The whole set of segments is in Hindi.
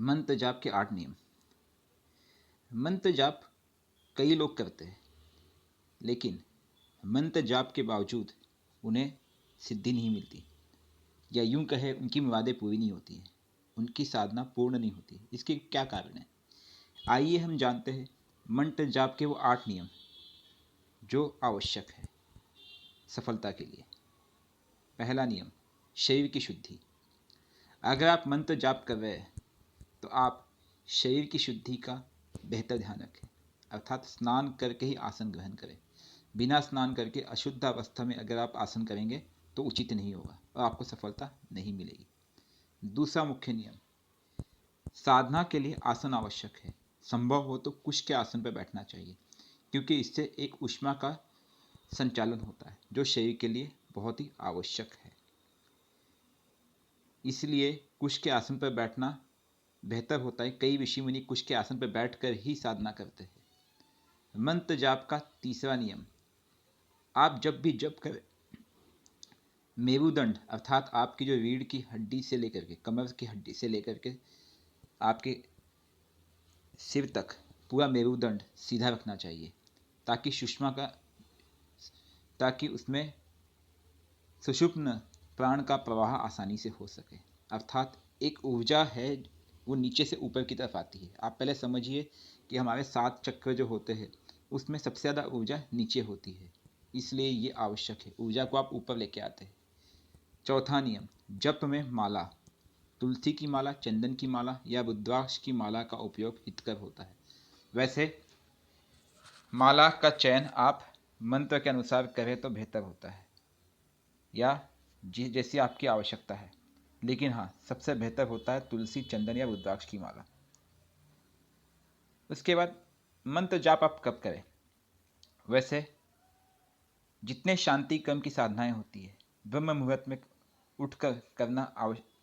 मंत्र जाप के 8 नियम। मंत्र जाप कई लोग करते हैं, लेकिन मंत्र जाप के बावजूद उन्हें सिद्धि नहीं मिलती, या यूं कहे उनकी मुरादें पूरी नहीं होती हैं, उनकी साधना पूर्ण नहीं होती। इसके क्या कारण है, आइए हम जानते हैं मंत्र जाप के वो 8 नियम जो आवश्यक है सफलता के लिए। पहला नियम, शरीर की शुद्धि। अगर आप मंत्र जाप कर रहे हैं तो आप शरीर की शुद्धि का बेहतर ध्यान रखें, अर्थात स्नान करके ही आसन ग्रहण करें। बिना स्नान करके अशुद्ध अवस्था में अगर आप आसन करेंगे तो उचित नहीं होगा और आपको सफलता नहीं मिलेगी। दूसरा मुख्य नियम, साधना के लिए आसन आवश्यक है। संभव हो तो कुश के आसन पर बैठना चाहिए, क्योंकि इससे एक ऊष्मा का संचालन होता है जो शरीर के लिए बहुत ही आवश्यक है। इसलिए कुश के आसन पर बैठना बेहतर होता है। कई ऋषि मुनि कुश के आसन पर बैठकर ही साधना करते हैं। मंत्र जाप का तीसरा नियम, आप जब भी जप करें मेरुदंड अर्थात आपकी जो रीढ़ की हड्डी से लेकर के कमर की हड्डी से लेकर के आपके सिर तक पूरा मेरुदंड सीधा रखना चाहिए, ताकि सुषमा का ताकि उसमें सुषुप्न प्राण का प्रवाह आसानी से हो सके। अर्थात एक ऊर्जा है वो नीचे से ऊपर की तरफ आती है। आप पहले समझिए कि हमारे 7 चक्र जो होते हैं उसमें सबसे ज़्यादा ऊर्जा नीचे होती है, इसलिए ये आवश्यक है, ऊर्जा को आप ऊपर लेके आते हैं। चौथा नियम, जप में माला, तुलसी की माला, चंदन की माला या रुद्राक्ष की माला का उपयोग हितकर होता है। वैसे माला का चयन आप मंत्र के अनुसार करें तो बेहतर होता है, या जैसी आपकी आवश्यकता है, लेकिन हाँ सबसे बेहतर होता है तुलसी, चंदन या रुद्राक्ष की माला। उसके बाद मंत्र जाप आप कब करें, वैसे जितने शांति क्रम की साधनाएं होती है ब्रह्म मुहूर्त में उठकर करना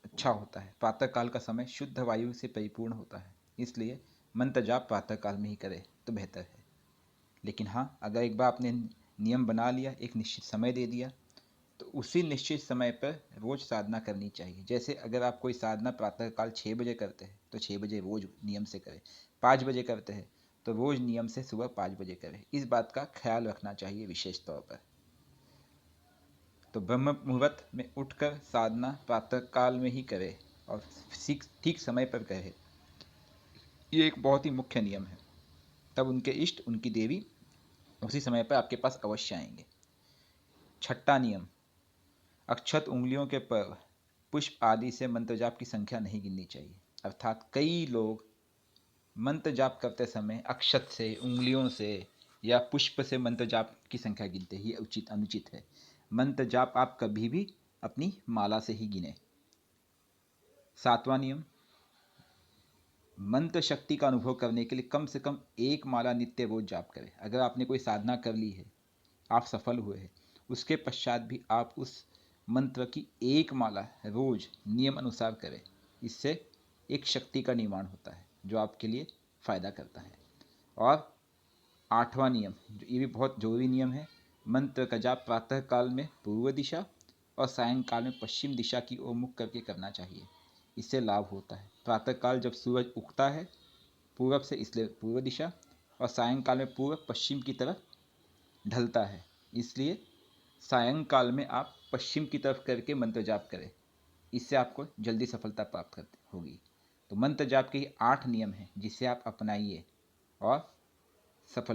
अच्छा होता है। प्रातःकाल का समय शुद्ध वायु से परिपूर्ण होता है, इसलिए मंत्र जाप प्रातःकाल में ही करें तो बेहतर है। लेकिन हाँ, अगर एक बार आपने नियम बना लिया, एक निश्चित समय दे दिया, तो उसी निश्चित समय पर रोज साधना करनी चाहिए। जैसे अगर आप कोई साधना प्रातःकाल 6 बजे करते हैं तो 6 बजे रोज नियम से करें, 5 बजे करते हैं तो रोज नियम से सुबह 5 बजे करें। इस बात का ख्याल रखना चाहिए विशेष तौर पर। तो ब्रह्म मुहूर्त में उठकर साधना प्रातःकाल में ही करें और ठीक समय पर करें। ये एक बहुत ही मुख्य नियम है, तब उनके इष्ट, उनकी देवी उसी समय पर आपके पास अवश्य आएंगे। छठा नियम, अक्षत उंगलियों के पर पुष्प आदि से मंत्र जाप की संख्या नहीं गिननी चाहिए। अर्थात कई लोग मंत्र जाप करते समय अक्षत से, उंगलियों से या पुष्प से मंत्र जाप की संख्या गिनते ही अनुचित है। मंत्र जाप आप कभी भी अपनी माला से ही गिने। सातवां नियम, मंत्र शक्ति का अनुभव करने के लिए कम से कम 1 माला नित्य रोज जाप करें। अगर आपने कोई साधना कर ली है, आप सफल हुए हैं, उसके पश्चात भी आप उस मंत्र की 1 माला रोज नियम अनुसार करें। इससे एक शक्ति का निर्माण होता है जो आपके लिए फायदा करता है। और 8वां नियम, ये भी बहुत जरूरी नियम है, मंत्र का जाप प्रातः काल में पूर्व दिशा और सायंकाल में पश्चिम दिशा की ओर मुख करके करना चाहिए। इससे लाभ होता है। प्रातःकाल जब सूरज उगता है पूरब से, इसलिए पूर्व दिशा, और सायंकाल में पूर्व पश्चिम की तरफ ढलता है, इसलिए सायंकाल में आप पश्चिम की तरफ करके मंत्र जाप करें। इससे आपको जल्दी सफलता प्राप्त होगी। तो मंत्र जाप के 8 नियम हैं जिसे आप अपनाइए और